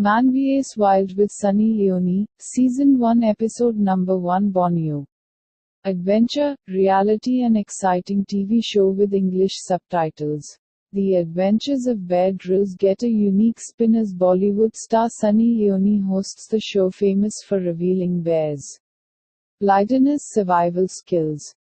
Man vs Wild with Sunny Leone, Season 1 Episode Number 1 Borneo. Adventure, reality and exciting TV show with English subtitles. The adventures of Bear Grylls get a unique spin as Bollywood star Sunny Leone hosts the show famous for revealing bears' wilderness survival skills.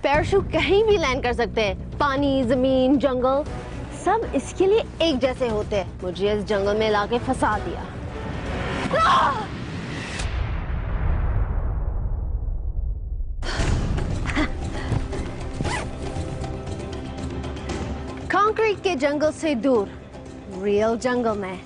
Parachute कहीं भी land कर सकते हैं। पानी, जमीन, जंगल सब इसके लिए एक जैसे होते हैं। मुझे इस जंगल में लाके फंसा दिया। कंक्रीट के जंगल से दूर, रियल जंगल में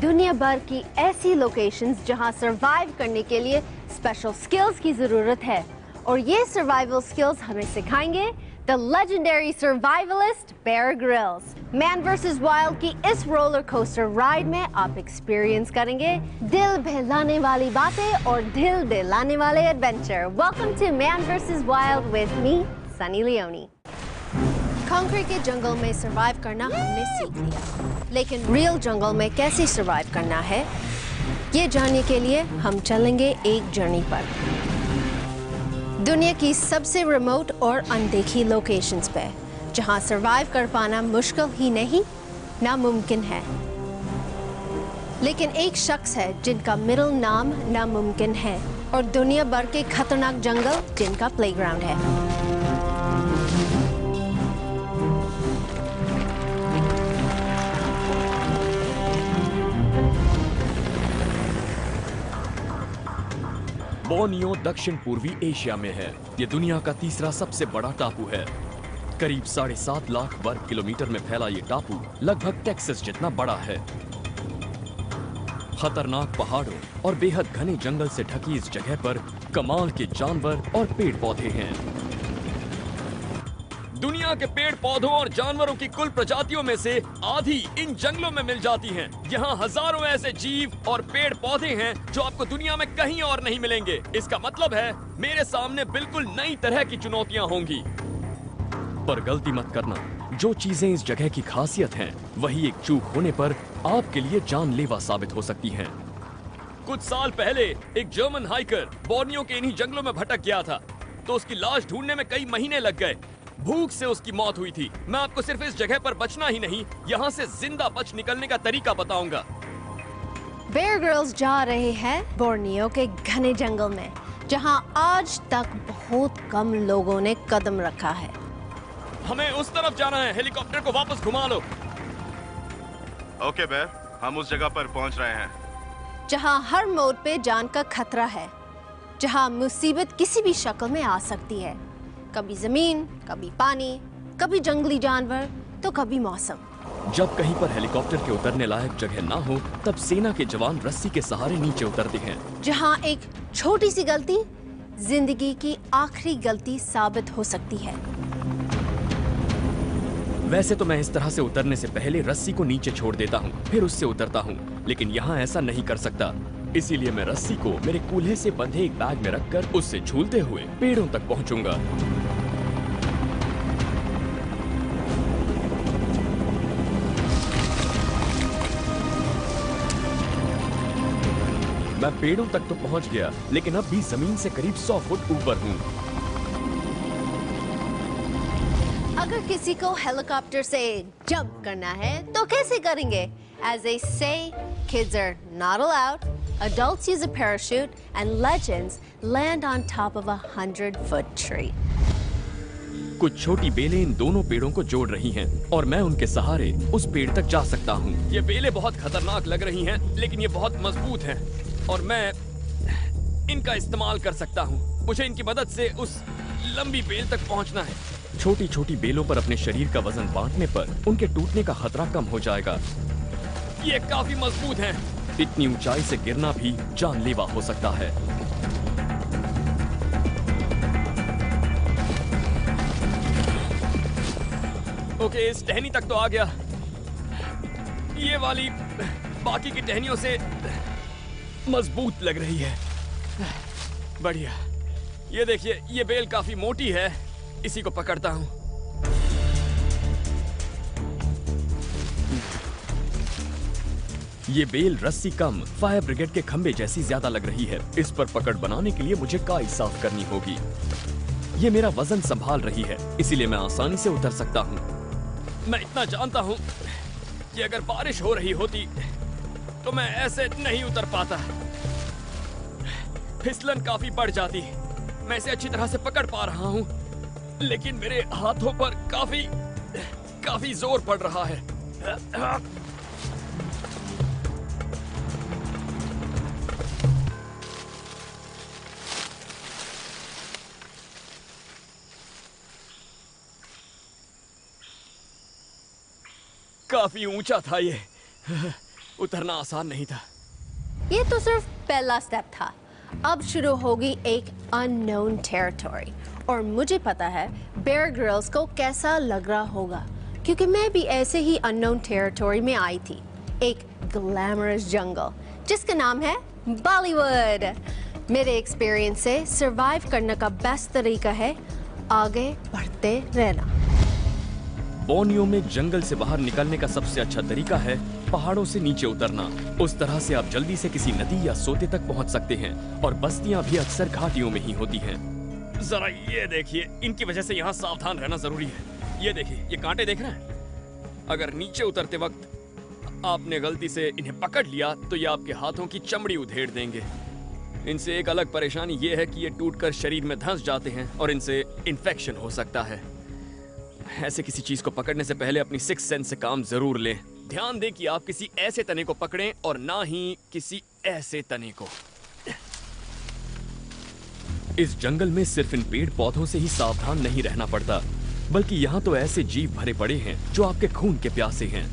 दुनिया भर की ऐसी लोकेशंस जहां सरवाइव करने के लिए स्पेशल स्किल्स की जरूरत है। और ये सर्वाइवल स्किल्स हमें सिखाएंगे the legendary survivalist Bear Grylls. Man versus Wild की इस रोलर कोस्टर राइड में आप एक्सपीरियंस करेंगे दिल बहलाने वाली बातें और दिल दहलाने वाले adventure. Welcome to Man versus Wild with me Sunny Leone. Concrete के जंगल में सर्वाइव करना हमने सीख लिया, लेकिन रियल जंगल में कैसे सर्वाइव करना है ये जानने के लिए हम चलेंगे एक जर्नी पर, दुनिया की सबसे रिमोट और अनदेखी लोकेशंस पे, जहां सरवाइव कर पाना मुश्किल ही नहीं नामुमकिन है। लेकिन एक शख्स है जिनका मिडिल नाम नामुमकिन है और दुनिया भर के खतरनाक जंगल जिनका प्लेग्राउंड है। बोर्नियो दक्षिण पूर्वी एशिया में है। ये दुनिया का तीसरा सबसे बड़ा टापू है। करीब 7.5 लाख वर्ग किलोमीटर में फैला ये टापू लगभग टेक्सास जितना बड़ा है। खतरनाक पहाड़ों और बेहद घने जंगल से ढकी इस जगह पर कमाल के जानवर और पेड़ पौधे हैं। दुनिया के पेड़ पौधों और जानवरों की कुल प्रजातियों में से आधी इन जंगलों में मिल जाती हैं। यहाँ हजारों ऐसे जीव और पेड़ पौधे हैं जो आपको दुनिया में कहीं और नहीं मिलेंगे। इसका मतलब है मेरे सामने बिल्कुल नई तरह की चुनौतियाँ होंगी। पर गलती मत करना, जो चीजें इस जगह की खासियत हैं, वही एक चूक होने पर आपके लिए जानलेवा साबित हो सकती हैं। कुछ साल पहले एक जर्मन हाइकर बोर्नियो के इन्हीं जंगलों में भटक गया था, तो उसकी लाश ढूंढने में कई महीने लग गए। भूख से उसकी मौत हुई थी। मैं आपको सिर्फ इस जगह पर बचना ही नहीं, यहाँ से जिंदा बच निकलने का तरीका बताऊंगा। बेयर ग्रिल्स जा रहे हैं बोर्नियो के घने जंगल में, जहाँ आज तक बहुत कम लोगों ने कदम रखा है। हमें उस तरफ जाना है। हेलीकॉप्टर को वापस घुमा लो। ओके बेयर, हम उस जगह पर पहुंच रहे हैं जहाँ हर मोड़ पे जान का खतरा है, जहाँ मुसीबत किसी भी शक्ल में आ सकती है। कभी जमीन, कभी पानी, कभी जंगली जानवर, तो कभी मौसम। जब कहीं पर हेलीकॉप्टर के उतरने लायक जगह ना हो, तब सेना के जवान रस्सी के सहारे नीचे उतरते हैं। जहां एक छोटी सी गलती जिंदगी की आखिरी गलती साबित हो सकती है। वैसे तो मैं इस तरह से उतरने से पहले रस्सी को नीचे छोड़ देता हूँ, फिर उससे उतरता हूँ, लेकिन यहाँ ऐसा नहीं कर सकता। इसीलिए मैं रस्सी को मेरे कूल्हे से बंधे एक बैग में रखकर उससे झूलते हुए पेड़ों तक पहुँचूंगा। मैं पेड़ों तक तो पहुंच गया, लेकिन अब भी जमीन से करीब 100 फुट ऊपर हूँ। अगर किसी को हेलीकॉप्टर से जंप करना है तो कैसे करेंगे? As they say, kids are not allowed, adults use a parachute, and legends land on top of a 100-foot tree. कुछ छोटी बेलें इन दोनों पेड़ों को जोड़ रही हैं और मैं उनके सहारे उस पेड़ तक जा सकता हूँ। ये बेलें बहुत खतरनाक लग रही हैं, लेकिन ये बहुत मजबूत हैं और मैं इनका इस्तेमाल कर सकता हूँ। मुझे इनकी मदद से उस लंबी बेल तक पहुँचना है। छोटी छोटी बेलों पर अपने शरीर का वजन बांटने पर उनके टूटने का खतरा कम हो जाएगा। ये काफी मजबूत हैं। इतनी ऊंचाई से गिरना भी जानलेवा हो सकता है। ओके, इस टहनी तक तो आ गया। ये वाली बाकी की टहनियों से मजबूत लग रही है। बढ़िया। ये देखिए, ये बेल काफी मोटी है। इसी को पकड़ता हूं। ये बेल रस्सी कम फायर ब्रिगेड के खंबे जैसी ज्यादा लग रही है। इस पर पकड़ बनाने के लिए मुझे काई साफ करनी होगी। ये मेरा वजन संभाल रही है, इसीलिए मैं आसानी से उतर सकता हूँ। मैं इतना जानता हूँ कि अगर बारिश हो रही होती तो मैं ऐसे नहीं उतर पाता। फिसलन काफी बढ़ जाती। मैं इसे अच्छी तरह से पकड़ पा रहा हूँ, लेकिन मेरे हाथों पर काफी जोर पड़ रहा है। काफी ऊंचा था ये। उतरना आसान नहीं था। ये तो सिर्फ पहला स्टेप था। अब शुरू होगी एक अननोन टेरिटरी, और मुझे पता है बेयर ग्रिल्स को कैसा लग रहा होगा, क्योंकि मैं भी ऐसे ही अननोन टेरिटरी में आई थी। एक ग्लैमरस जंगल जिसका नाम है बॉलीवुड। मेरे एक्सपीरियंस से सरवाइव करने का बेस्ट तरीका है आगे बढ़ते रहना। बोर्नियो में जंगल से बाहर निकलने का सबसे अच्छा तरीका है पहाड़ों से नीचे उतरना। उस तरह से आप जल्दी से किसी नदी या सोते तक पहुंच सकते हैं, और बस्तियां भी अक्सर घाटियों में ही होती हैं। जरा ये देखिए, इनकी वजह से यहाँ सावधान रहना जरूरी है। ये देखिए, ये कांटे देख रहे हैं? अगर नीचे उतरते वक्त आपने गलती से इन्हें पकड़ लिया तो ये आपके हाथों की चमड़ी उधेड़ देंगे। इनसे एक अलग परेशानी ये है कि ये टूटकर शरीर में धंस जाते हैं और इनसे इन्फेक्शन हो सकता है। ऐसे किसी चीज को पकड़ने से पहले अपनी सिक्स सेंस से काम जरूर लें। ध्यान दें कि आप किसी ऐसे तने को पकड़ें और ना ही किसी ऐसे तने को। इस जंगल में सिर्फ इन पेड़ पौधों से ही सावधान नहीं रहना पड़ता, बल्कि यहाँ तो ऐसे जीव भरे पड़े हैं जो आपके खून के प्यासे हैं।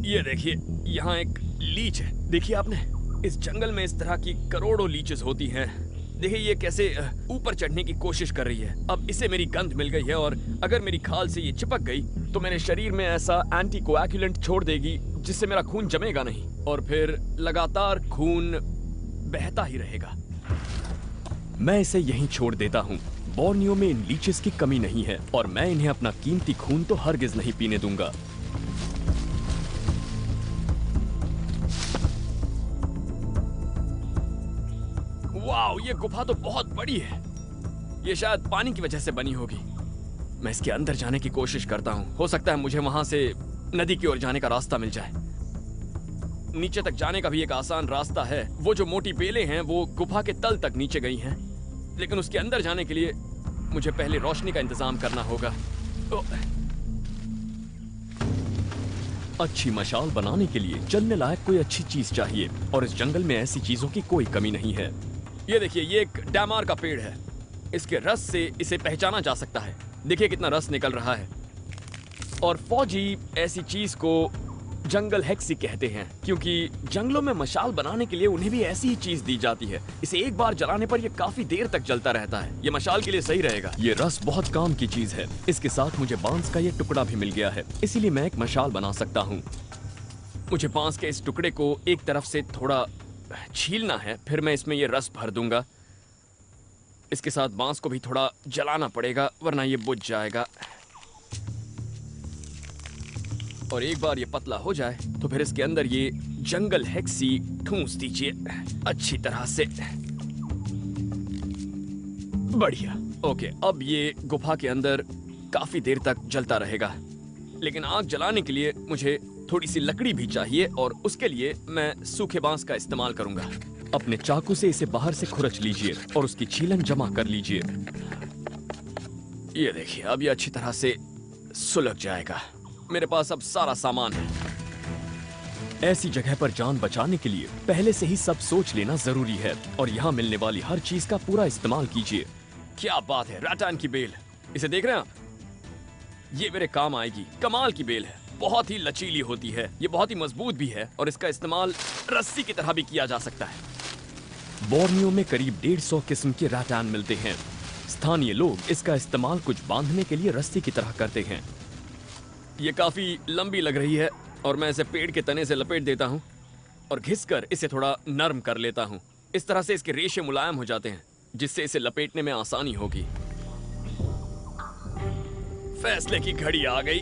ये देखिए, यहाँ एक लीच है। देखिए आपने, इस जंगल में इस तरह की करोड़ों लीचेस होती हैं। देखिए ये कैसे ऊपर चढ़ने की कोशिश कर रही है। अब इसे मेरी गंध मिल गई है, और अगर मेरी खाल से ये चिपक गई तो मेरे शरीर में ऐसा एंटीकोएगुलेंट छोड़ देगी जिससे मेरा खून जमेगा नहीं, और फिर लगातार खून बहता ही रहेगा। मैं इसे यहीं छोड़ देता हूँ। बोर्नियो में इन लीचेस की कमी नहीं है, और मैं इन्हें अपना कीमती खून तो हरगिज नहीं पीने दूंगा। वाओ, ये गुफा तो बहुत बड़ी है। ये शायद पानी की वजह से बनी होगी। मैं इसके अंदर जाने की कोशिश करता हूँ। हो सकता है मुझे वहां से नदी की ओर जाने का रास्ता मिल जाए। नीचे तक जाने का भी एक आसान रास्ता है। वो जो मोटी बेलें हैं वो गुफा के तल तक नीचे गई हैं, लेकिन उसके अंदर जाने के लिए मुझे पहले रोशनी का इंतजाम करना होगा। अच्छी मशाल बनाने के लिए जलने लायक कोई अच्छी चीज चाहिए, और इस जंगल में ऐसी चीजों की कोई कमी नहीं है। ये देखिए, ये एक डैमार का पेड़ है। इसके रस से इसे पहचाना जा सकता है। देखिए कितना रस निकल रहा है। और फौजी ऐसी चीज को जंगल हेक्सी कहते हैं, क्योंकि जंगलों में मशाल बनाने के लिए उन्हें भी ऐसी ही चीज दी जाती है। इसे एक बार जलाने पर यह काफी देर तक जलता रहता है। ये मशाल के लिए सही रहेगा। ये रस बहुत काम की चीज है। इसके साथ मुझे बांस का ये टुकड़ा भी मिल गया है, इसीलिए मैं एक मशाल बना सकता हूँ। मुझे बांस के इस टुकड़े को एक तरफ से थोड़ा छीलना है, फिर मैं इसमें ये रस भर दूंगा। इसके साथ बांस को भी थोड़ा जलाना पड़ेगा, वरना ये बुझ जाएगा। और एक बार ये पतला हो जाए तो फिर इसके अंदर ये जंगल हेक्सी ठूंस दीजिए अच्छी तरह से। बढ़िया। ओके, अब ये गुफा के अंदर काफी देर तक जलता रहेगा, लेकिन आग जलाने के लिए मुझे थोड़ी सी लकड़ी भी चाहिए, और उसके लिए मैं सूखे बांस का इस्तेमाल करूंगा। अपने चाकू से इसे बाहर से खुरच लीजिए और उसकी छीलन जमा कर लीजिए। ये देखिए, अब ये अच्छी तरह से सुलग जाएगा। मेरे पास अब सारा सामान है। ऐसी जगह पर जान बचाने के लिए पहले से ही सब सोच लेना जरूरी है, और यहाँ मिलने वाली हर चीज का पूरा इस्तेमाल कीजिए। क्या बात है, राटान की बेल। इसे देख रहे हैं आप? ये मेरे काम आएगी। कमाल की बेल है। बहुत ही लचीली होती है। ये बहुत ही मजबूत भी है और इसका इस्तेमाल रस्सी की तरह भी किया जा सकता है। बोर्नियो में करीब 150 किस्म के राटान मिलते हैं। स्थानीय लोग इसका इस्तेमाल कुछ बांधने के लिए रस्सी की तरह करते हैं। ये काफी लंबी लग रही है और मैं इसे पेड़ के तने से लपेट देता हूँ और घिसकर इसे थोड़ा नरम कर लेता हूँ। इस तरह से इसके रेशे मुलायम हो जाते हैं, जिससे इसे लपेटने में आसानी होगी। फैसले की घड़ी आ गई।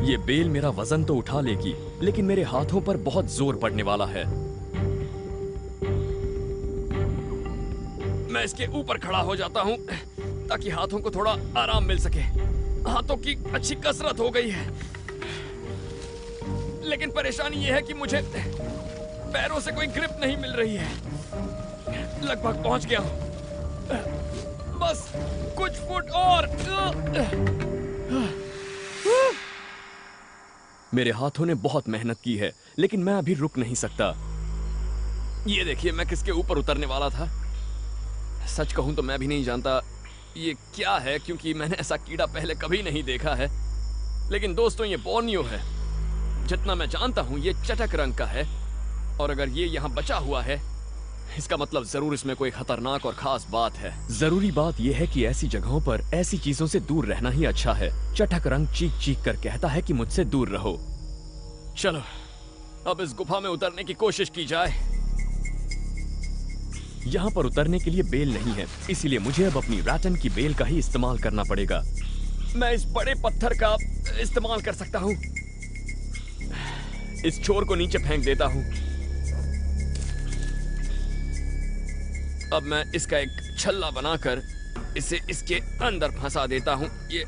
ये बेल मेरा वजन तो उठा लेगी, लेकिन मेरे हाथों पर बहुत जोर पड़ने वाला है। मैं इसके ऊपर खड़ा हो जाता हूं ताकि हाथों को थोड़ा आराम मिल सके। हाथों की अच्छी कसरत हो गई है, लेकिन परेशानी यह है कि मुझे पैरों से कोई ग्रिप नहीं मिल रही है। लगभग पहुंच गया हूं, बस कुछ फुट और। मेरे हाथों ने बहुत मेहनत की है, लेकिन मैं अभी रुक नहीं सकता। ये देखिए मैं किसके ऊपर उतरने वाला था। सच कहूं तो मैं भी नहीं जानता ये क्या है, क्योंकि मैंने ऐसा कीड़ा पहले कभी नहीं देखा है। लेकिन दोस्तों, ये बोर्नियो है। जितना मैं जानता हूं ये चटक रंग का है, और अगर ये यहाँ बचा हुआ है इसका मतलब जरूर इसमें कोई खतरनाक और खास बात है। जरूरी बात यह है कि ऐसी जगहों पर ऐसी चीजों से दूर रहना ही अच्छा है। चटक रंग चीख चीख कर कहता है कि मुझसे दूर रहो। चलो अब इस गुफा में उतरने की कोशिश की जाए। यहाँ पर उतरने के लिए बेल नहीं है, इसीलिए मुझे अब अपनी रैटन की बेल का ही इस्तेमाल करना पड़ेगा। मैं इस बड़े पत्थर का इस्तेमाल कर सकता हूँ। इस छोर को नीचे फेंक देता हूँ। अब मैं इसका एक छल्ला बनाकर इसे इसके अंदर फंसा देता हूँ। ये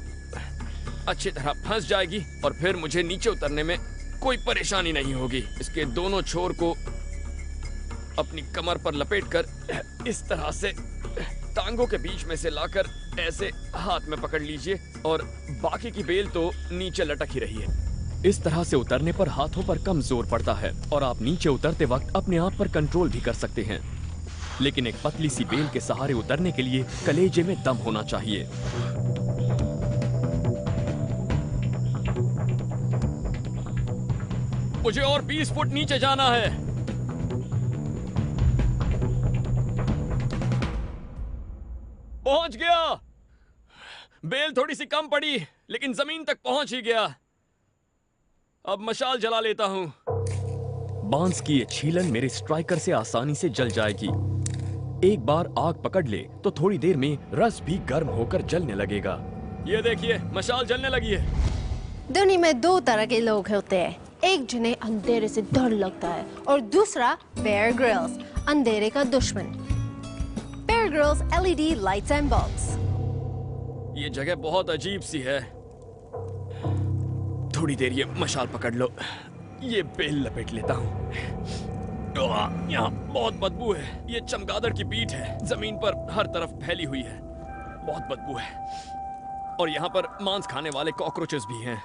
अच्छी तरह फंस जाएगी और फिर मुझे नीचे उतरने में कोई परेशानी नहीं होगी। इसके दोनों छोर को अपनी कमर पर लपेटकर इस तरह से टांगों के बीच में से लाकर ऐसे हाथ में पकड़ लीजिए, और बाकी की बेल तो नीचे लटक ही रही है। इस तरह से उतरने पर हाथों पर कम जोर पड़ता है और आप नीचे उतरते वक्त अपने आप पर कंट्रोल भी कर सकते हैं। लेकिन एक पतली सी बेल के सहारे उतरने के लिए कलेजे में दम होना चाहिए। मुझे और 20 फुट नीचे जाना है। पहुंच गया। बेल थोड़ी सी कम पड़ी, लेकिन जमीन तक पहुंच ही गया। अब मशाल जला लेता हूं। बांस की ये छीलन मेरे स्ट्राइकर से आसानी से जल जाएगी। एक बार आग पकड़ ले तो थोड़ी देर में रस भी गर्म होकर जलने लगेगा। ये देखिए मशाल जलने लगी है। दुनिया में दो तरह के लोग होते हैं, एक जिन्हें अंधेरे से डर लगता है और दूसरा बेयर ग्रिल्स, अंधेरे का दुश्मन। Bear Grylls LED lights and bulbs. ये जगह बहुत अजीब सी है। थोड़ी देर ये मशाल पकड़ लो। ये बेल लपेट लेता हूँ। यहाँ बहुत बदबू है। ये चमगादड़ की पीठ है, जमीन पर हर तरफ फैली हुई है। बहुत बदबू है, और यहाँ पर मांस खाने वाले कॉकरोचेस भी हैं।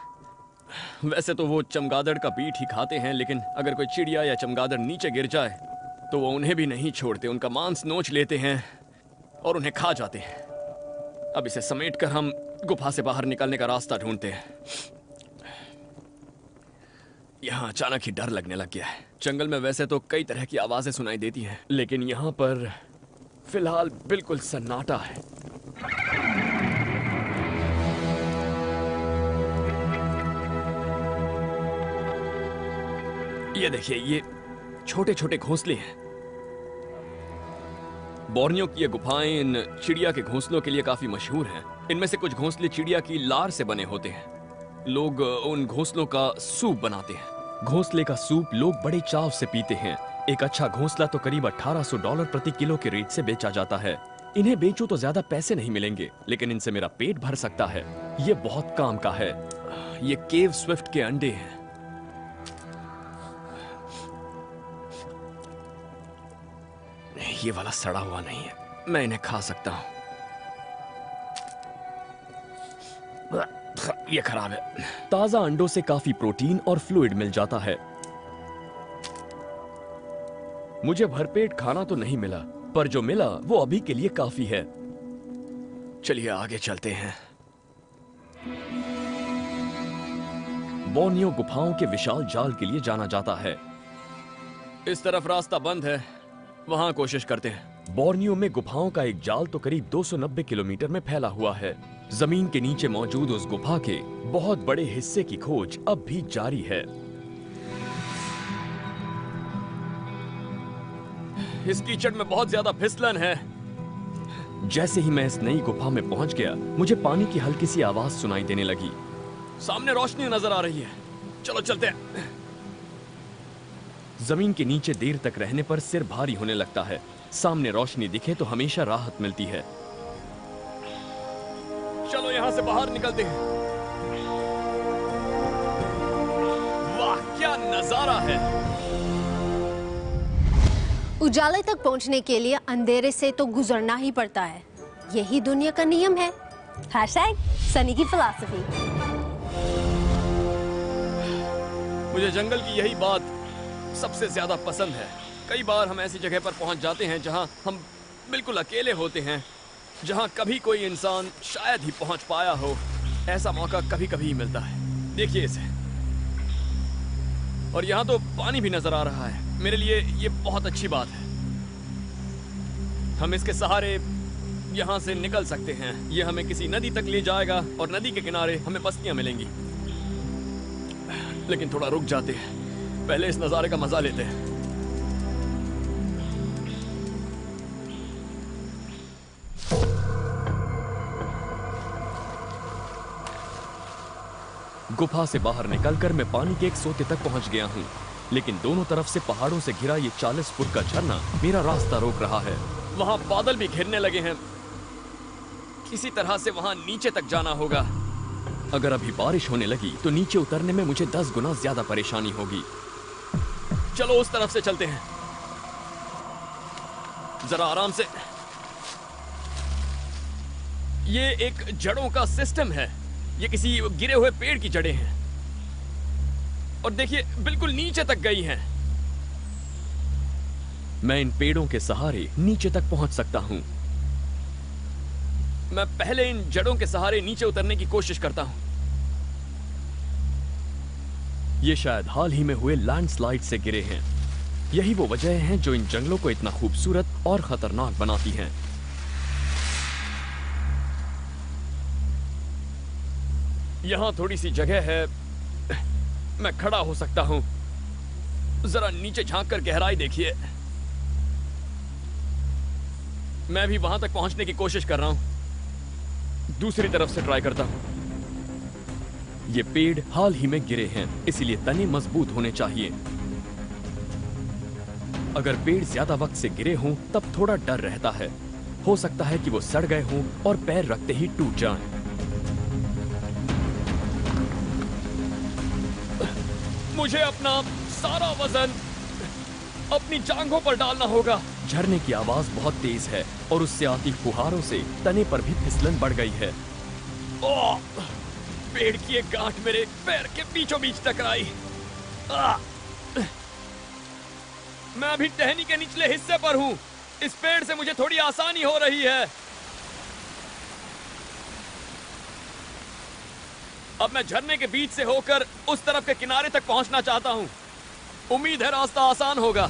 वैसे तो वो चमगादड़ का पीठ ही खाते हैं, लेकिन अगर कोई चिड़िया या चमगादड़ नीचे गिर जाए तो वो उन्हें भी नहीं छोड़ते। उनका मांस नोच लेते हैं और उन्हें खा जाते हैं। अब इसे समेटकर हम गुफा से बाहर निकलने का रास्ता ढूंढते हैं। यहाँ अचानक ही डर लगने लग गया है। जंगल में वैसे तो कई तरह की आवाजें सुनाई देती हैं, लेकिन यहाँ पर फिलहाल बिल्कुल सन्नाटा है। ये देखिए, ये छोटे छोटे घोंसले हैं। बोर्नियो की ये गुफाएं इन चिड़िया के घोंसलों के लिए काफी मशहूर हैं। इनमें से कुछ घोंसले चिड़िया की लार से बने होते हैं। लोग उन घोंसलों का सूप बनाते हैं। घोंसले का सूप लोग बड़े चाव से पीते हैं। एक अच्छा घोंसला तो करीब $1800 प्रति किलो के रेट से बेचा जाता है। इन्हें बेचो तो ज्यादा पैसे नहीं मिलेंगे, लेकिन इनसे मेरा पेट भर सकता है। ये बहुत काम का है। ये केव स्विफ्ट के अंडे हैं। ये वाला सड़ा हुआ नहीं है, मैं इन्हें खा सकता हूं। ये खराब है। ताजा अंडों से काफी प्रोटीन और फ्लूइड मिल जाता है। मुझे भरपेट खाना तो नहीं मिला, पर जो मिला वो अभी के लिए काफी है। चलिए आगे चलते हैं। बोर्नियो गुफाओं के विशाल जाल के लिए जाना जाता है। इस तरफ रास्ता बंद है, वहां कोशिश करते हैं। बोर्नियो में गुफाओं का एक जाल तो करीब 290 किलोमीटर में फैला हुआ है। जमीन के नीचे मौजूद उस गुफा के बहुत बड़े हिस्से की खोज अब भी जारी है। इस कीचड़ में बहुत ज्यादा फिसलन है। जैसे ही मैं इस नई गुफा में पहुंच गया, मुझे पानी की हल्की सी आवाज सुनाई देने लगी। सामने रोशनी नजर आ रही है, चलो चलते हैं। जमीन के नीचे देर तक रहने पर सिर भारी होने लगता है। सामने रोशनी दिखे तो हमेशा राहत मिलती है। चलो यहां से बाहर निकलते हैं। वाह क्या नजारा है। उजाले तक पहुंचने के लिए अंधेरे से तो गुजरना ही पड़ता है। यही दुनिया का नियम है। सनी की फिलॉसफी। मुझे जंगल की यही बात सबसे ज्यादा पसंद है। कई बार हम ऐसी जगह पर पहुंच जाते हैं जहां हम बिल्कुल अकेले होते हैं, जहां कभी कोई इंसान शायद ही पहुंच पाया हो। ऐसा मौका कभी कभी ही मिलता है। देखिए इसे, और यहां तो पानी भी नजर आ रहा है। मेरे लिए ये बहुत अच्छी बात है। हम इसके सहारे यहां से निकल सकते हैं। ये हमें किसी नदी तक ले जाएगा और नदी के किनारे हमें बस्तियां मिलेंगी। लेकिन थोड़ा रुक जाते हैं, पहले इस नजारे का मजा लेते हैं। गुफा से बाहर निकलकर मैं पानी के एक सोते तक पहुंच गया हूं, लेकिन दोनों तरफ से पहाड़ों से घिरा ये 40 फुट का झरना मेरा रास्ता रोक रहा है। वहां बादल भी घिरने लगे हैं। किसी तरह से वहां नीचे तक जाना होगा। अगर अभी बारिश होने लगी तो नीचे उतरने में मुझे 10 गुना ज्यादा परेशानी होगी। चलो उस तरफ से चलते हैं, जरा आराम से। ये एक जड़ों का सिस्टम है। ये किसी गिरे हुए पेड़ की जड़ें हैं, और देखिए बिल्कुल नीचे तक गई हैं। मैं इन पेड़ों के सहारे नीचे तक पहुंच सकता हूं। मैं पहले इन जड़ों के सहारे नीचे उतरने की कोशिश करता हूं। ये शायद हाल ही में हुए लैंडस्लाइड से गिरे हैं। यही वो वजह है जो इन जंगलों को इतना खूबसूरत और खतरनाक बनाती हैं। यहां थोड़ी सी जगह है, मैं खड़ा हो सकता हूं। जरा नीचे झांक कर गहराई देखिए। मैं भी वहां तक पहुंचने की कोशिश कर रहा हूं। दूसरी तरफ से ट्राई करता हूं। ये पेड़ हाल ही में गिरे हैं, इसीलिए तने मजबूत होने चाहिए। अगर पेड़ ज्यादा वक्त से गिरे हों तब थोड़ा डर रहता है। हो सकता है कि वो सड़ गए हों और पैर रखते ही टूट जाएं। मुझे अपना सारा वजन अपनी जांघों पर डालना होगा। झरने की आवाज बहुत तेज है और उससे आती फुहारों से तने पर भी फिसलन बढ़ गई है। ओह! पेड़ की एक गांठ मेरे पैर के बीचों बीच टकराई। मैं अभी टहनी के निचले हिस्से पर हूं। इस पेड़ से मुझे थोड़ी आसानी हो रही है। अब मैं झरने के बीच से होकर उस तरफ के किनारे तक पहुंचना चाहता हूं। उम्मीद है रास्ता आसान होगा।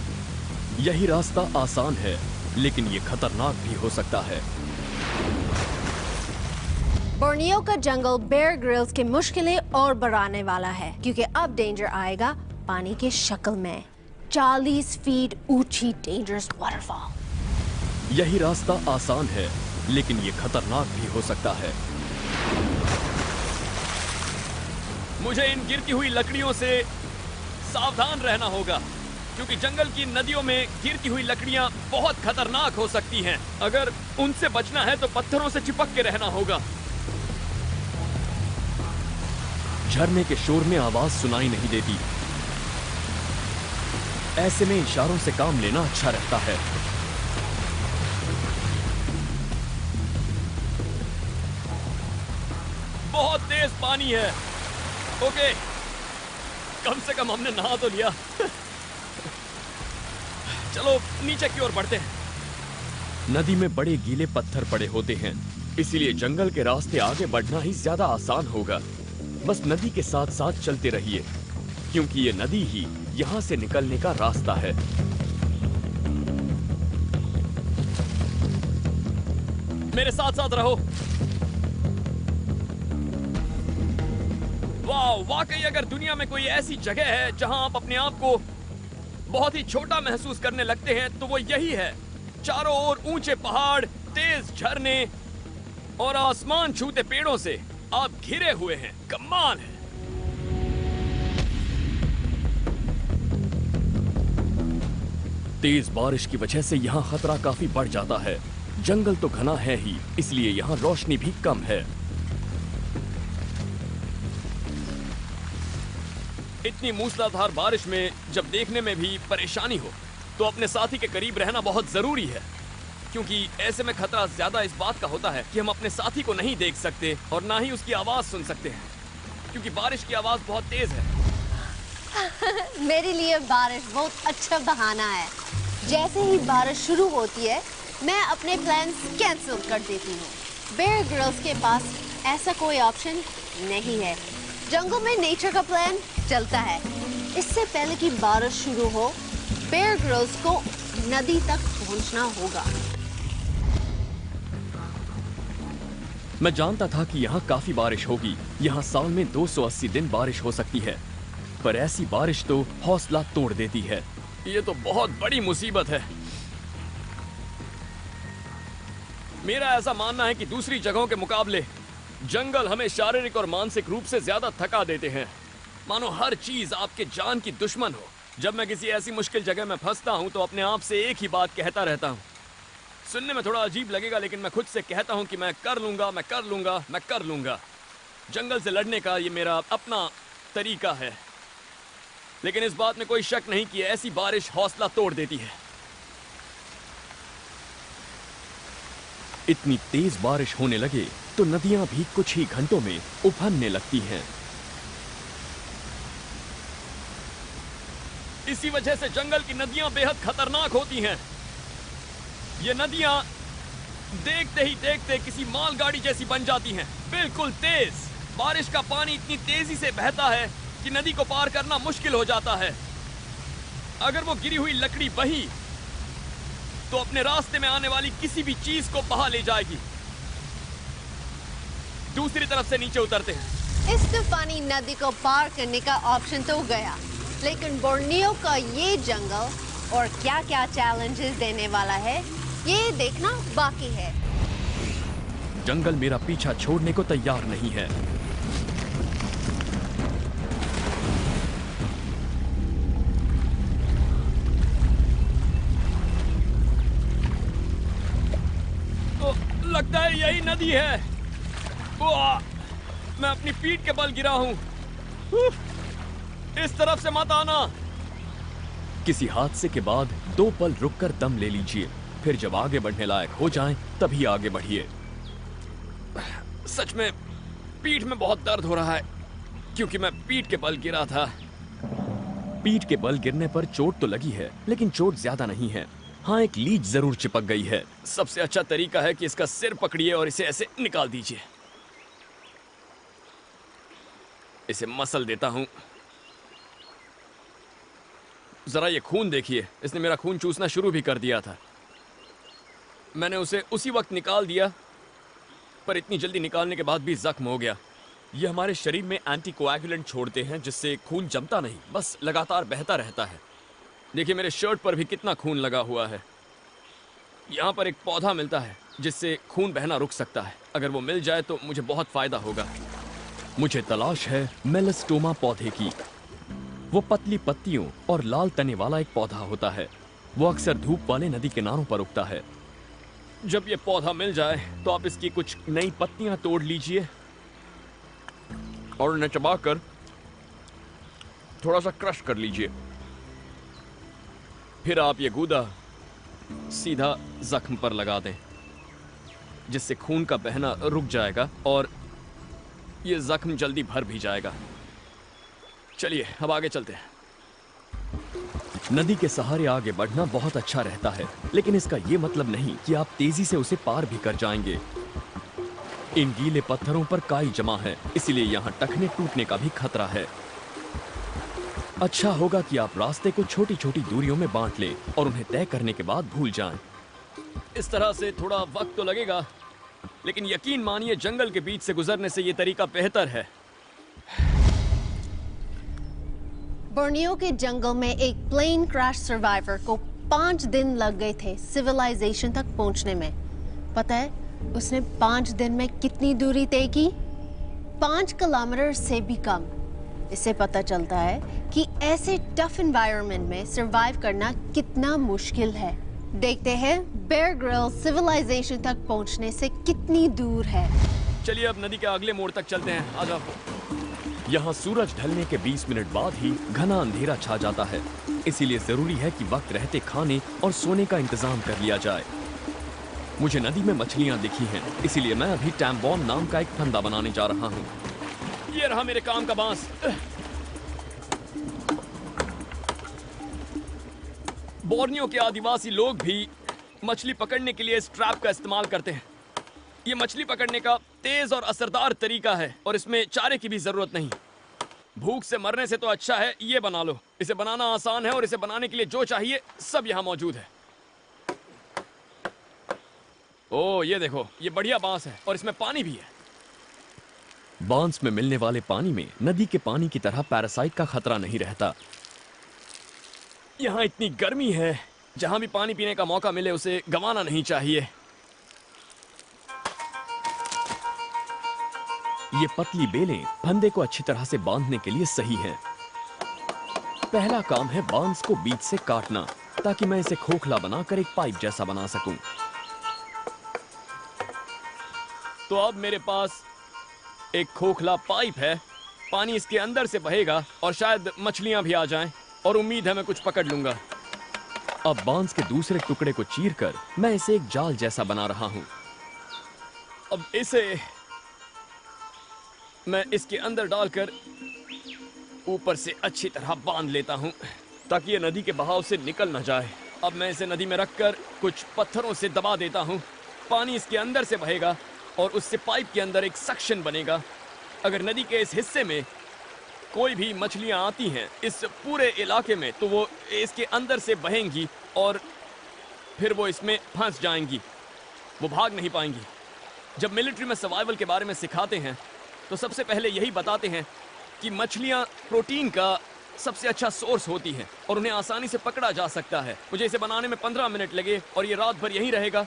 यही रास्ता आसान है, लेकिन ये खतरनाक भी हो सकता है। बोर्नियो का जंगल बेयर ग्रिल्स की मुश्किलें और बढ़ाने वाला है, क्योंकि अब डेंजर आएगा पानी के शक्ल में। 40 फीट ऊंची डेंजरस वाटरफॉल। यही रास्ता आसान है, लेकिन ये खतरनाक भी हो सकता है। मुझे इन गिरती हुई लकड़ियों से सावधान रहना होगा, क्योंकि जंगल की नदियों में गिरती हुई लकड़ियां बहुत खतरनाक हो सकती हैं। अगर उनसे बचना है तो पत्थरों से चिपक के रहना होगा। झरने के शोर में आवाज सुनाई नहीं देती। ऐसे में इशारों से काम लेना अच्छा रहता है। बहुत तेज पानी है। ओके, कम से कम हमने नहा तो लिया। चलो नीचे की ओर बढ़ते हैं। नदी में बड़े गीले पत्थर पड़े होते हैं, इसीलिए जंगल के रास्ते आगे बढ़ना ही ज्यादा आसान होगा। बस नदी के साथ साथ चलते रहिए, क्योंकि ये नदी ही यहाँ से निकलने का रास्ता है। मेरे साथ साथ रहो। वाह, वाकई अगर दुनिया में कोई ऐसी जगह है जहां आप अपने आप को बहुत ही छोटा महसूस करने लगते हैं तो वो यही है। चारों ओर ऊंचे पहाड़, तेज झरने और आसमान छूते पेड़ों से आप घिरे हुए हैं। कमाल है। तेज बारिश की वजह से यहाँ खतरा काफी बढ़ जाता है। जंगल तो घना है ही, इसलिए यहाँ रोशनी भी कम है। इतनी मूसलाधार बारिश में जब देखने में भी परेशानी हो तो अपने साथी के करीब रहना बहुत जरूरी है, क्योंकि ऐसे में खतरा ज्यादा इस बात का होता है कि हम अपने साथी को नहीं देख सकते और ना ही उसकी आवाज सुन सकते हैं, क्योंकि बारिश की आवाज बहुत तेज है। मेरे लिए बारिश बहुत अच्छा बहाना है। जैसे ही बारिश शुरू होती है मैं अपने प्लान्स कैंसिल कर देती हूँ। बेयर ग्रिल्स के पास ऐसा कोई ऑप्शन नहीं है। जंगल में नेचर का प्लान चलता है। इससे पहले कि बारिश शुरू हो बेयर ग्रिल्स को नदी तक पहुंचना होगा। मैं जानता था कि यहाँ काफी बारिश होगी। यहाँ साल में 280 दिन बारिश हो सकती है, पर ऐसी बारिश तो हौसला तोड़ देती है। ये तो बहुत बड़ी मुसीबत है। मेरा ऐसा मानना है कि दूसरी जगहों के मुकाबले जंगल हमें शारीरिक और मानसिक रूप से ज्यादा थका देते हैं। मानो हर चीज आपके जान की दुश्मन हो। जब मैं किसी ऐसी मुश्किल जगह में फंसता हूं तो अपने आप से एक ही बात कहता रहता हूं। सुनने में थोड़ा अजीब लगेगा, लेकिन मैं खुद से कहता हूं कि मैं कर लूंगा, मैं कर लूंगा, मैं कर लूंगा। जंगल से लड़ने का ये मेरा अपना तरीका है। लेकिन इस बात में कोई शक नहीं कि ऐसी बारिश हौसला तोड़ देती है। इतनी तेज बारिश होने लगे तो नदियां भी कुछ ही घंटों में उफनने लगती हैं। इसी वजह से जंगल की नदियां बेहद खतरनाक होती हैं। ये नदियां देखते ही देखते किसी मालगाड़ी जैसी बन जाती हैं, बिल्कुल तेज। बारिश का पानी इतनी तेजी से बहता है कि नदी को पार करना मुश्किल हो जाता है। अगर वो गिरी हुई लकड़ी बही तो अपने रास्ते में आने वाली किसी भी चीज को बहा ले जाएगी। दूसरी तरफ से नीचे उतरते हैं। इस तूफानी नदी को पार करने का ऑप्शन तो गया, लेकिन बोर्नियो का ये जंगल और क्या क्या चैलेंजेस देने वाला है ये देखना बाकी है। जंगल मेरा पीछा छोड़ने को तैयार नहीं है। लगता है यही नदी है। मैं अपनी पीठ के बल गिरा हूं। इस तरफ से मत आना। किसी हादसे के बाद 2 पल रुककर दम ले लीजिए, फिर जब आगे बढ़ने लायक हो जाएं, तभी आगे बढ़िए। सच में पीठ में बहुत दर्द हो रहा है, क्योंकि मैं पीठ के बल गिरा था। पीठ के बल गिरने पर चोट तो लगी है, लेकिन चोट ज्यादा नहीं है। हाँ, एक लीच जरूर चिपक गई है। सबसे अच्छा तरीका है कि इसका सिर पकड़िए और इसे ऐसे निकाल दीजिए। इसे मसल देता हूं। जरा ये खून देखिए, इसने मेरा खून चूसना शुरू भी कर दिया था। मैंने उसे उसी वक्त निकाल दिया, पर इतनी जल्दी निकालने के बाद भी जख्म हो गया। ये हमारे शरीर में एंटीकोएगुलेंट छोड़ते हैं, जिससे खून जमता नहीं, बस लगातार बहता रहता है। देखिए मेरे शर्ट पर भी कितना खून लगा हुआ है। यहाँ पर एक पौधा मिलता है जिससे खून बहना रुक सकता है। अगर वो मिल जाए तो मुझे बहुत फायदा होगा। मुझे तलाश है मेलास्टोमा पौधे की। वो पतली पत्तियों और लाल तने वाला एक पौधा होता है। वो अक्सर धूप वाले नदी किनारों पर उगता है। जब ये पौधा मिल जाए तो आप इसकी कुछ नई पत्तियां तोड़ लीजिए और उन्हें चबाकर थोड़ा सा क्रश कर लीजिए। फिर आप ये गूदा सीधा जख्म पर लगा दें, जिससे खून का बहना रुक जाएगा और ये जख्म जल्दी भर भी जाएगा। चलिए अब आगे चलते हैं। नदी के सहारे आगे बढ़ना बहुत अच्छा रहता है, लेकिन इसका ये मतलब नहीं कि आप तेजी से उसे पार भी कर जाएंगे। इन गीले पत्थरों पर काई जमा है, इसलिए यहाँ टखने टूटने का भी खतरा है। अच्छा होगा कि आप रास्ते को छोटी छोटी दूरियों में बांट लें और उन्हें तय करने के बाद भूल जाएं। इस तरह से थोड़ा वक्त तो लगेगा, लेकिन यकीन मानिए जंगल के बीच से गुजरने से ये तरीका बेहतर है। बोर्नियो के जंगल में एक प्लेन क्रैश सर्वाइवर को 5 दिन लग गए थे सिविलाइजेशन तक पहुंचने में। पता है उसने 5 दिन में कितनी दूरी तय की? 5 किलोमीटर से भी कम। इससे पता चलता है कि ऐसे टफ एनवायरनमेंट में सरवाइव करना कितना मुश्किल है। देखते हैं बेयर ग्रिल्स सिविलाइजेशन तक पहुंचने से कितनी दूर है। चलिए अब नदी के अगले मोड़ तक चलते हैं। आ जाओ। यहाँ सूरज ढलने के 20 मिनट बाद ही घना अंधेरा छा जाता है, इसीलिए जरूरी है कि वक्त रहते खाने और सोने का इंतजाम कर लिया जाए। मुझे नदी में मछलियाँ दिखी हैं, इसीलिए मैं अभी टैम्बॉम नाम का एक फंदा बनाने जा रहा हूँ। ये रहा मेरे काम का बांस। बोर्नियो के आदिवासी लोग भी मछली पकड़ने के लिए इस ट्रैप का इस्तेमाल करते हैं। ये मछली पकड़ने का तेज और असरदार तरीका है और इसमें चारे की भी जरूरत नहीं। भूख से मरने से तो अच्छा है ये बना लो। इसे बनाना आसान है और इसे बनाने के लिए जो चाहिए सब यहाँ मौजूद है। ओह ये देखो, ये बढ़िया बांस है और इसमें पानी भी है। बांस में मिलने वाले पानी में नदी के पानी की तरह पैरासाइट का खतरा नहीं रहता। यहाँ इतनी गर्मी है, जहां भी पानी पीने का मौका मिले उसे गंवाना नहीं चाहिए। ये पतली बेलें फंदे को अच्छी तरह से बांधने के लिए सही हैं। पहला काम है बांस को बीच से काटना, ताकि मैं इसे खोखला बनाकर एक पाइप जैसा बना सकूं। तो अब मेरे पास एक खोखला पाइप है। पानी इसके अंदर से बहेगा और शायद मछलियां भी आ जाएं, और उम्मीद है मैं कुछ पकड़ लूंगा। अब बांस के दूसरे टुकड़े को चीरकर मैं इसे एक जाल जैसा बना रहा हूं। अब इसे मैं इसके अंदर डालकर ऊपर से अच्छी तरह बांध लेता हूं, ताकि ये नदी के बहाव से निकल ना जाए। अब मैं इसे नदी में रखकर कुछ पत्थरों से दबा देता हूं। पानी इसके अंदर से बहेगा और उससे पाइप के अंदर एक सक्शन बनेगा। अगर नदी के इस हिस्से में कोई भी मछलियां आती हैं इस पूरे इलाके में, तो वो इसके अंदर से बहेंगी और फिर वो इसमें फंस जाएंगी, वो भाग नहीं पाएंगी। जब मिलिट्री में सर्वाइवल के बारे में सिखाते हैं तो सबसे पहले यही बताते हैं कि मछलियां प्रोटीन का सबसे अच्छा सोर्स होती हैं और उन्हें आसानी से पकड़ा जा सकता है। मुझे इसे बनाने में 15 मिनट लगे और ये रात भर यहीं रहेगा।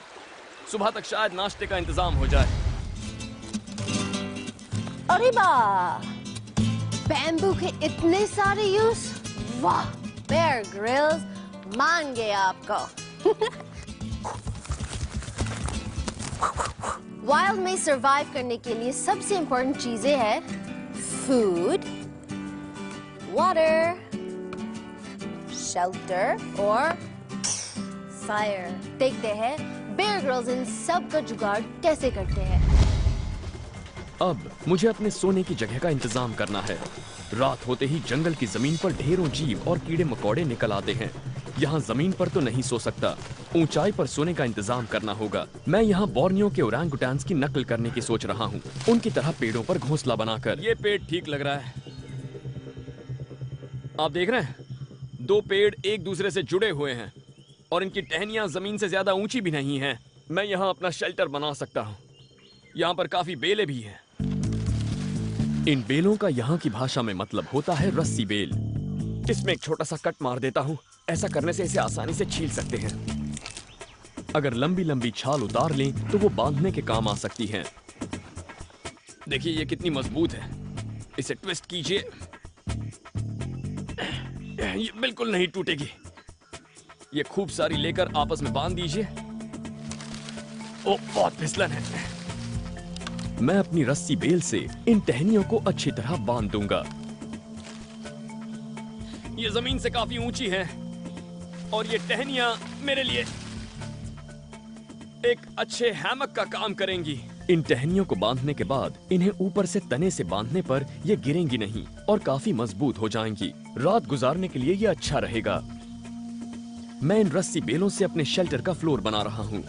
सुबह तक शायद नाश्ते का इंतजाम हो जाए। अरे वाह, बैम्बू के इतने सारे यूज। वाह, बेयर ग्रिल्स मान गए आपको। वाइल्ड में सरवाइव करने के लिए सबसे इंपॉर्टेंट चीजें हैं फूड, वाटर, शेल्टर और फायर। देखते हैं बेयर ग्रिल्स इन सब का जुगाड़ कैसे करते हैं। अब मुझे अपने सोने की जगह का इंतजाम करना है। रात होते ही जंगल की जमीन पर ढेरों जीव और कीड़े मकोड़े निकल आते हैं। यहाँ जमीन पर तो नहीं सो सकता, ऊंचाई पर सोने का इंतजाम करना होगा। मैं यहाँ बोर्नियो के ओरंगुटान्स की नकल करने की सोच रहा हूँ, उनकी तरह पेड़ों पर घोंसला बनाकर। ये पेड़ ठीक लग रहा है। आप देख रहे हैं, 2 पेड़ एक दूसरे से जुड़े हुए हैं और इनकी टहनियां जमीन से ज्यादा ऊंची भी नहीं हैं। मैं यहाँ अपना शेल्टर बना सकता हूँ। यहाँ पर काफी बेलें भी हैं। इन बेलों का यहाँ की भाषा में मतलब होता है रस्सी बेल। इसमें एक छोटा सा कट मार देता हूँ। ऐसा करने से इसे आसानी से छील सकते हैं। अगर लंबी लंबी छाल उतार लें तो वो बांधने के काम आ सकती हैं। देखिए ये कितनी मजबूत है। इसे ट्विस्ट कीजिए, ये बिल्कुल नहीं टूटेगी। ये खूब सारी लेकर आपस में बांध दीजिए। ओ, बहुत फिसलन है। मैं अपनी रस्सी बेल से इन टहनियों को अच्छी तरह बांध दूंगा। ये जमीन से काफी ऊंची है और ये टहनियां मेरे लिए एक अच्छे हैमक का काम करेंगी। इन टहनियों को बांधने के बाद इन्हें ऊपर से तने से बांधने पर ये गिरेंगी नहीं और काफी मजबूत हो जाएंगी। रात गुजारने के लिए ये अच्छा रहेगा। मैं इन रस्सी बेलों से अपने शेल्टर का फ्लोर बना रहा हूं।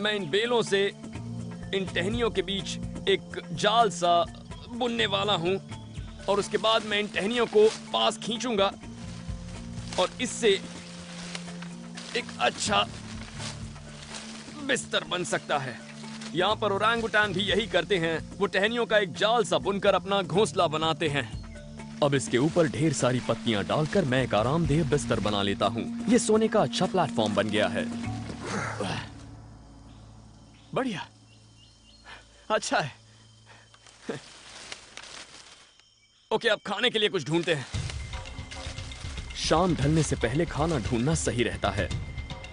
मैं इन बेलों से इन टहनियों के बीच एक जाल सा बुनने वाला हूं और उसके बाद मैं इन टहनियों को पास खींचूंगा और इससे एक अच्छा बिस्तर बन सकता है। यहाँ पर ओरांगुटान भी यही करते हैं, वो टहनियों का एक जाल सा बुनकर अपना घोंसला बनाते हैं। अब इसके ऊपर ढेर सारी पत्तियां डालकर मैं एक आरामदेह बिस्तर बना लेता हूँ। ये सोने का अच्छा प्लेटफॉर्म बन गया है। बढ़िया, अच्छा है। ओके, अब खाने के लिए कुछ ढूंढते हैं। शाम ढलने से पहले खाना ढूंढना सही रहता है।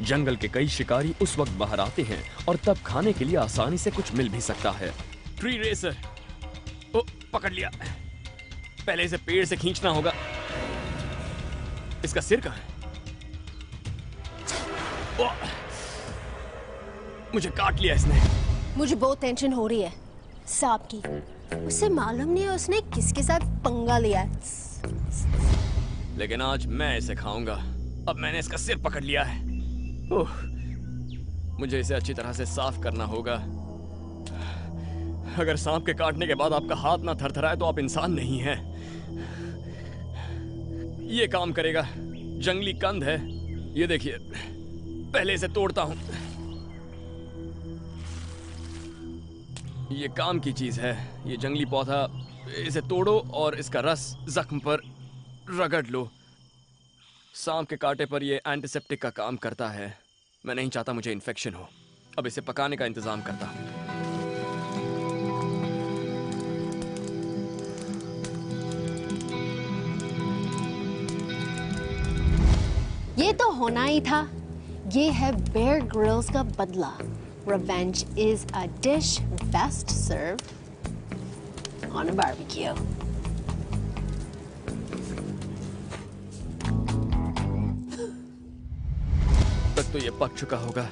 जंगल के कई शिकारी उस वक्त बाहर आते हैं और तब खाने के लिए आसानी से कुछ मिल भी सकता है। ट्री रेसर, ओ पकड़ लिया। पहले इसे पेड़ से खींचना होगा। इसका सिर कहाँ है? ओ, मुझे काट लिया इसने। मुझे बहुत टेंशन हो रही है सांप की। उसे मालूम नहीं है उसने किसके साथ पंगा लिया है। लेकिन आज मैं इसे खाऊंगा। अब मैंने इसका सिर पकड़ लिया है। ओह, मुझे इसे अच्छी तरह से साफ करना होगा। अगर सांप के काटने के बाद आपका हाथ ना थरथराए तो आप इंसान नहीं हैं। ये काम करेगा। जंगली कंद है, ये देखिए। पहले इसे तोड़ता हूं। ये काम की चीज है। ये जंगली पौधा, इसे तोड़ो और इसका रस जख्म पर रगड़ लो। सांप के कांटे पर यह एंटीसेप्टिक का काम करता है। मैं नहीं चाहता मुझे इन्फेक्शन हो। अब इसे पकाने का इंतजाम करता हूं। ये तो होना ही था। ये है बेयर ग्रिल्स का बदला। Revenge is a dish best served on a barbecue. तक तो ये पक चुका होगा।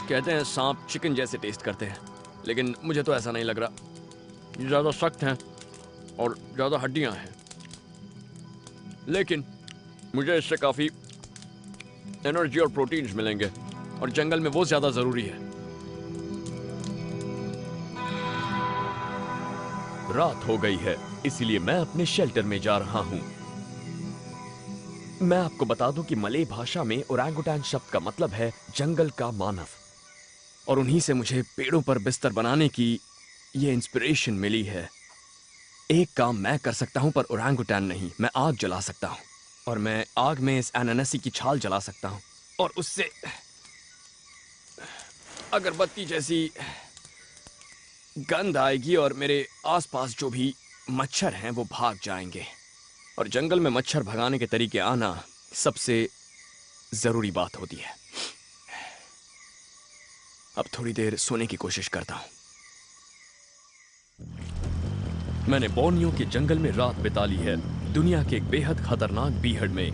कहते हैं सांप चिकन जैसे टेस्ट करते हैं, लेकिन मुझे तो ऐसा नहीं लग रहा। ये ज्यादा सख्त हैं और ज्यादा हड्डियां हैं, लेकिन मुझे इससे काफी एनर्जी और प्रोटीन्स मिलेंगे और जंगल में वो ज्यादा जरूरी है। रात हो गई है, इसलिए मैं अपने शेल्टर में जा रहा हूं। मैं आपको बता दूं कि मलय भाषा में ओरांगुटान शब्द का मतलब है जंगल का मानव, और उन्हीं से मुझे पेड़ों पर बिस्तर बनाने की ये इंस्पिरेशन मिली है। एक काम मैं कर सकता हूं पर ओरांगुटान नहीं। मैं आग जला सकता हूं और मैं आग में इस अनानासी की छाल जला सकता हूं और उससे अगरबत्ती जैसी गंध आएगी और मेरे आसपास जो भी मच्छर हैं वो भाग जाएंगे। और जंगल में मच्छर भगाने के तरीके आना सबसे जरूरी बात होती है। अब थोड़ी देर सोने की कोशिश करता हूं। मैंने बोर्नियो के जंगल में रात बिता ली है, दुनिया के एक बेहद खतरनाक बीहड़ में।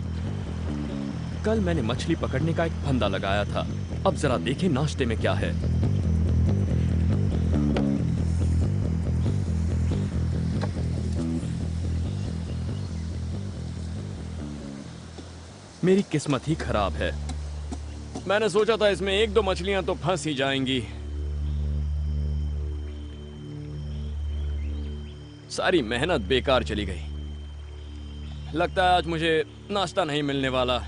कल मैंने मछली पकड़ने का एक फंदा लगाया था। अब जरा देखें नाश्ते में क्या है। मेरी किस्मत ही खराब है। मैंने सोचा था इसमें एक दो मछलियां तो फंस ही जाएंगी। सारी मेहनत बेकार चली गई। लगता है आज मुझे नाश्ता नहीं मिलने वाला।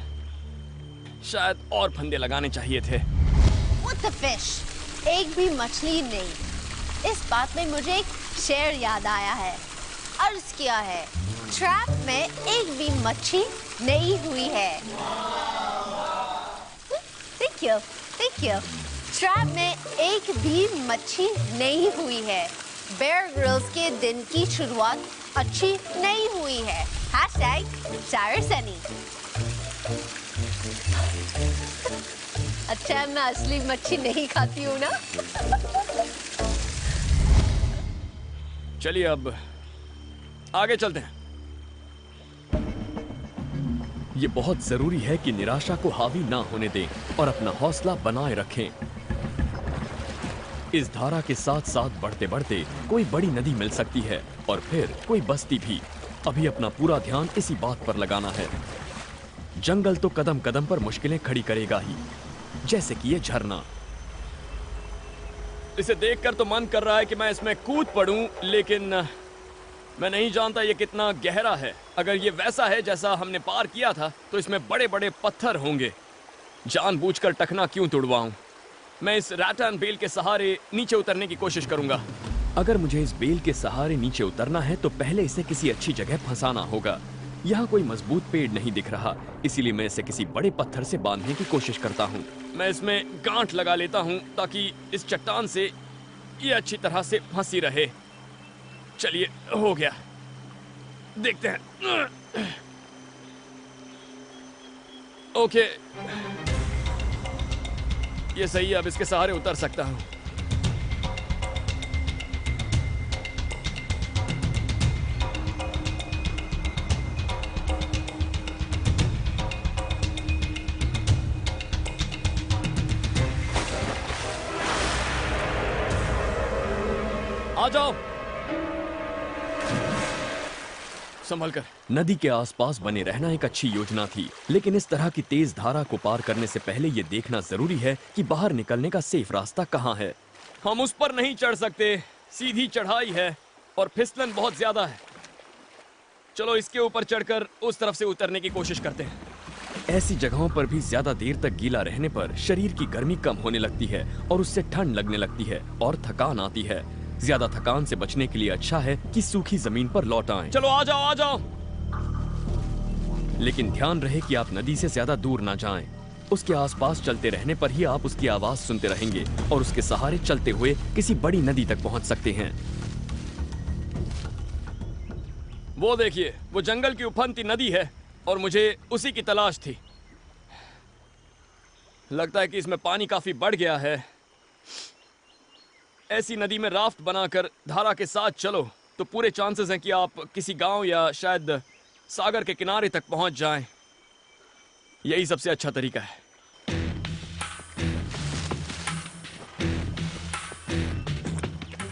शायद और फंदे लगाने चाहिए थे। What the fish? एक भी मछली नहीं। इस बात में मुझे एक शेर याद आया है। अर्ज किया है, ट्रैप में एक भी मच्छी नहीं हुई है। Thank you, thank you. Trap में एक भी मच्छी नहीं हुई है। बेयर ग्रिल्स के दिन की शुरुआत अच्छी नहीं हुई है। #SireSunny। अच्छा, मैं असली मच्छी नहीं खाती हूँ ना। चलिए अब आगे चलते हैं। ये बहुत जरूरी है कि निराशा को हावी ना होने दें और अपना हौसला बनाए रखें। इस धारा के साथ साथ बढ़ते बढ़ते कोई बड़ी नदी मिल सकती है और फिर कोई बस्ती भी। अभी अपना पूरा ध्यान इसी बात पर लगाना है। जंगल तो कदम कदम पर मुश्किलें खड़ी करेगा ही, जैसे कि ये झरना। इसे देखकर तो मन कर रहा है कि मैं इसमें कूद पड़ूं, लेकिन मैं नहीं जानता ये कितना गहरा है। अगर ये वैसा है जैसा हमने पार किया था तो इसमें बड़े बड़े पत्थर होंगे। जानबूझकर टखना क्यों तुड़वाऊं? मैं इस रैटन बेल के सहारे नीचे उतरने की कोशिश करूंगा। अगर मुझे इस बेल के सहारे नीचे उतरना है तो पहले इसे किसी अच्छी जगह फंसाना होगा। यहाँ कोई मजबूत पेड़ नहीं दिख रहा, इसीलिए मैं इसे किसी बड़े पत्थर से बांधने की कोशिश करता हूँ। मैं इसमें गांठ लगा लेता हूँ ताकि इस चट्टान से ये अच्छी तरह से फंसी रहे। चलिए, हो गया। देखते हैं। ओके, ये सही है। अब इसके सहारे उतर सकता हूँ। आ जाओ, संभल कर। नदी के आसपास बने रहना एक अच्छी योजना थी, लेकिन इस तरह की तेज धारा को पार करने से पहले ये देखना जरूरी है कि बाहर निकलने का सेफ रास्ता कहाँ है। हम उस पर नहीं चढ़ सकते, सीधी चढ़ाई है और फिसलन बहुत ज्यादा है। चलो इसके ऊपर चढ़कर उस तरफ से उतरने की कोशिश करते हैं। ऐसी जगहों पर भी ज्यादा देर तक गीला रहने पर शरीर की गर्मी कम होने लगती है और उससे ठंड लगने लगती है और थकान आती है। ज्यादा थकान से बचने के लिए अच्छा है कि सूखी जमीन पर लौट आएं। चलो आ जाओ, आ जाओ। लेकिन ध्यान रहे कि आप नदी से ज्यादा दूर ना जाएं। उसके आसपास चलते रहने पर ही आप उसकी आवाज सुनते रहेंगे और उसके सहारे चलते हुए किसी बड़ी नदी तक पहुंच सकते हैं। वो देखिए, वो जंगल की उफनती नदी है और मुझे उसी की तलाश थी। लगता है कि इसमें पानी काफी बढ़ गया है। ऐसी नदी में राफ्ट बनाकर धारा के साथ चलो तो पूरे चांसेस हैं कि आप किसी गांव या शायद सागर के किनारे तक पहुंच जाएं। यही सबसे अच्छा तरीका है।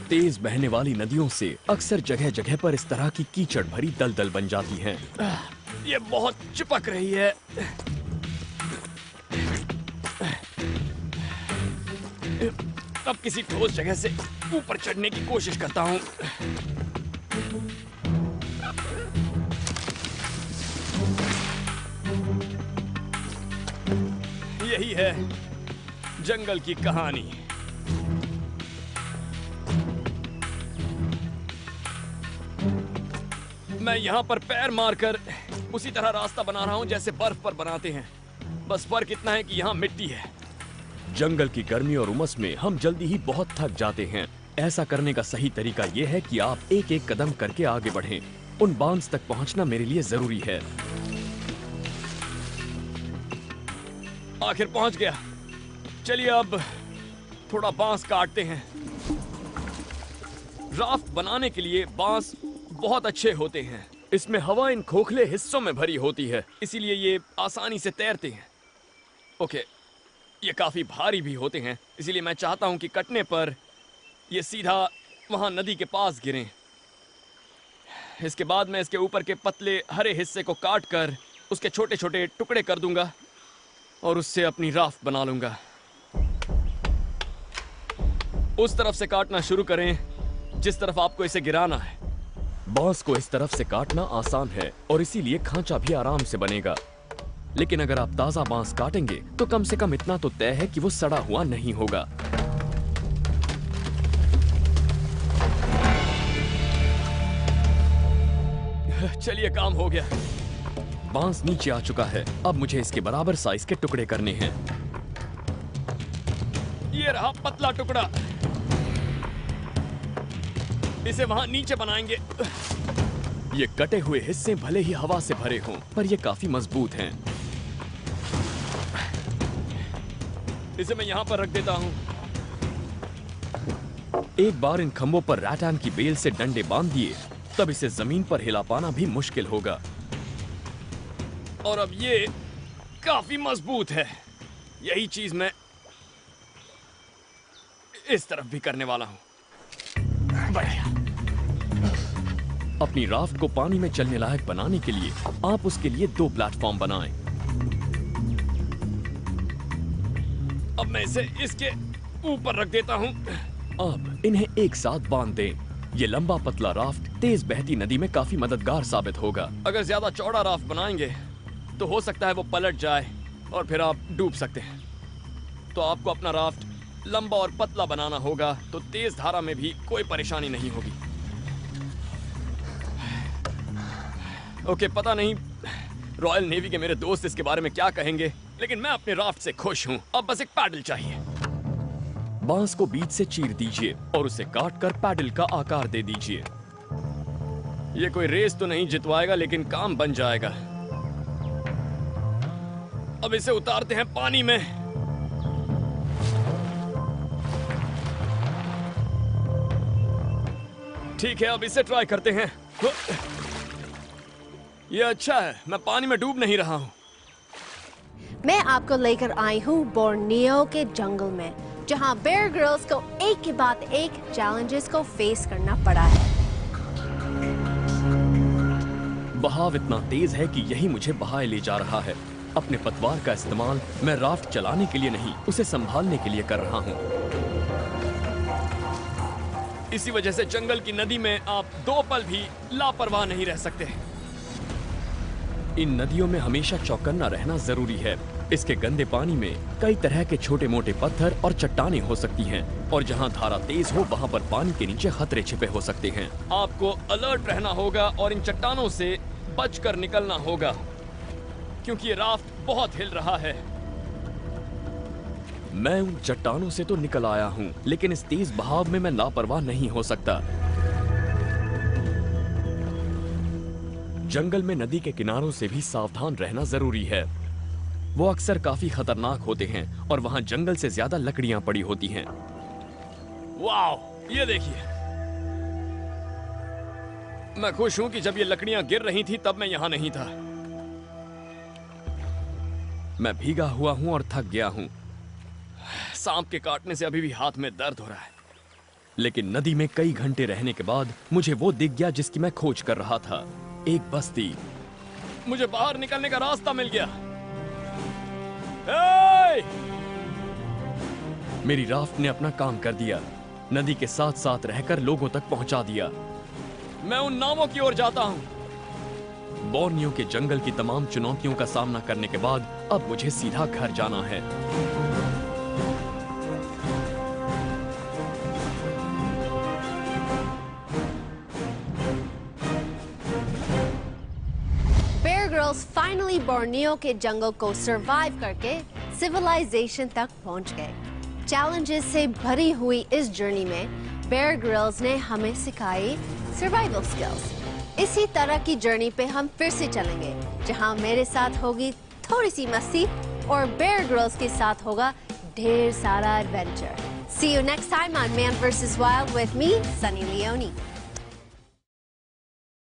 तेज बहने वाली नदियों से अक्सर जगह जगह पर इस तरह की कीचड़ भरी दलदल बन जाती हैं। ये बहुत चिपक रही है। अब किसी ठोस जगह से ऊपर चढ़ने की कोशिश करता हूं। यही है जंगल की कहानी। मैं यहां पर पैर मारकर उसी तरह रास्ता बना रहा हूं जैसे बर्फ पर बनाते हैं। बस फर्क इतना है कि यहां मिट्टी है। जंगल की गर्मी और उमस में हम जल्दी ही बहुत थक जाते हैं। ऐसा करने का सही तरीका यह है कि आप एक एक कदम करके आगे बढ़ें। उन बांस तक पहुंचना मेरे लिए जरूरी है। आखिर पहुंच गया। चलिए अब थोड़ा बांस काटते हैं। राफ्ट बनाने के लिए बांस बहुत अच्छे होते हैं। इसमें हवा इन खोखले हिस्सों में भरी होती है, इसीलिए ये आसानी से तैरते हैं। ओके, ये काफी भारी भी होते हैं, इसीलिए मैं चाहता हूं कि कटने पर ये सीधा वहां नदी के पास गिरें। इसके बाद मैं इसके ऊपर के पतले हरे हिस्से को काट कर उसके छोटे छोटे टुकड़े कर दूंगा और उससे अपनी राफ्ट बना लूंगा। उस तरफ से काटना शुरू करें जिस तरफ आपको इसे गिराना है। बांस को इस तरफ से काटना आसान है और इसीलिए खांचा भी आराम से बनेगा। लेकिन अगर आप ताजा बांस काटेंगे तो कम से कम इतना तो तय है कि वो सड़ा हुआ नहीं होगा। चलिए, काम हो गया। बांस नीचे आ चुका है। अब मुझे इसके बराबर साइज के टुकड़े करने हैं। ये रहा पतला टुकड़ा। इसे वहां नीचे बनाएंगे। ये कटे हुए हिस्से भले ही हवा से भरे हों, पर ये काफी मजबूत हैं। इसे मैं यहां पर रख देता हूं। एक बार इन खंभों पर रैटन की बेल से डंडे बांध दिए, तब इसे जमीन पर हिला पाना भी मुश्किल होगा। और अब ये काफी मजबूत है। यही चीज मैं इस तरफ भी करने वाला हूं। बढ़िया। अपनी राफ्ट को पानी में चलने लायक बनाने के लिए आप उसके लिए 2 प्लेटफॉर्म बनाएं। अब मैं इसे इसके ऊपर रख देता हूं। अब इन्हें एक साथ बांध दें। ये लंबा पतला राफ्ट तेज बहती नदी में काफी मददगार साबित होगा। अगर ज्यादा चौड़ा राफ्ट बनाएंगे तो हो सकता है वो पलट जाए और फिर आप डूब सकते हैं। तो आपको अपना राफ्ट लंबा और पतला बनाना होगा, तो तेज धारा में भी कोई परेशानी नहीं होगी। ओके, पता नहीं रॉयल नेवी के मेरे दोस्त इसके बारे में क्या कहेंगे, लेकिन मैं अपने राफ्ट से खुश हूं। अब बस एक पैडल चाहिए। बांस को बीच से चीर दीजिए और उसे काटकर पैडल का आकार दे दीजिए। ये कोई रेस तो नहीं जितवाएगा, लेकिन काम बन जाएगा। अब इसे उतारते हैं पानी में। ठीक है, अब इसे ट्राई करते हैं। ये अच्छा है, मैं पानी में डूब नहीं रहा हूं। मैं आपको लेकर आई हूँ बोर्नियो के जंगल में, जहाँ बेयर ग्रिल्स को एक के बाद एक चैलेंजेस को फेस करना पड़ा है। बहाव इतना तेज है कि यही मुझे बहाए ले जा रहा है। अपने पतवार का इस्तेमाल मैं राफ्ट चलाने के लिए नहीं, उसे संभालने के लिए कर रहा हूँ। इसी वजह से जंगल की नदी में आप 2 पल भी लापरवाह नहीं रह सकते। इन नदियों में हमेशा चौकन्ना रहना जरूरी है। इसके गंदे पानी में कई तरह के छोटे मोटे पत्थर और चट्टानें हो सकती हैं, और जहां धारा तेज हो वहां पर पानी के नीचे खतरे छिपे हो सकते हैं। आपको अलर्ट रहना होगा और इन चट्टानों से बचकर निकलना होगा, क्योंकि ये राफ्ट बहुत हिल रहा है। मैं उन चट्टानों से तो निकल आया हूं, लेकिन इस तेज बहाव में मैं लापरवाह नहीं हो सकता। जंगल में नदी के किनारों से भी सावधान रहना जरूरी है। वो अक्सर काफी खतरनाक होते हैं और वहां जंगल से ज्यादा लकड़ियां पड़ी होती हैं। वाओ, ये देखिए। मैं खुश हूं कि जब ये लकड़ियां गिर रही थी तब मैं यहां नहीं था। मैं भीगा हुआ हूं और थक गया हूं। सांप के काटने से अभी भी हाथ में दर्द हो रहा है। लेकिन नदी में कई घंटे रहने के बाद मुझे वो दिख गया जिसकी मैं खोज कर रहा था। एक बस्ती। मुझे बाहर निकलने का रास्ता मिल गया। मेरी राफ्ट ने अपना काम कर दिया। नदी के साथ साथ रहकर लोगों तक पहुंचा दिया। मैं उन नावों की ओर जाता हूं। बोर्नियो के जंगल की तमाम चुनौतियों का सामना करने के बाद अब मुझे सीधा घर जाना है। बेयर ग्रिल्स फाइनली बोर्नियो के जंगल को सरवाइव करके सिविलाइजेशन तक पहुंच गए। चैलेंजेस से भरी हुई इस जर्नी में बेयर ग्रिल्स ने हमें सिखाई सर्वाइवल स्किल्स। इसी तरह की जर्नी पे हम फिर से चलेंगे, जहां मेरे साथ होगी थोड़ी सी मस्ती और बेयर ग्रिल्स के साथ होगा ढेर सारा adventure. See you next time on Man vs. Wild with me, Sunny Leone.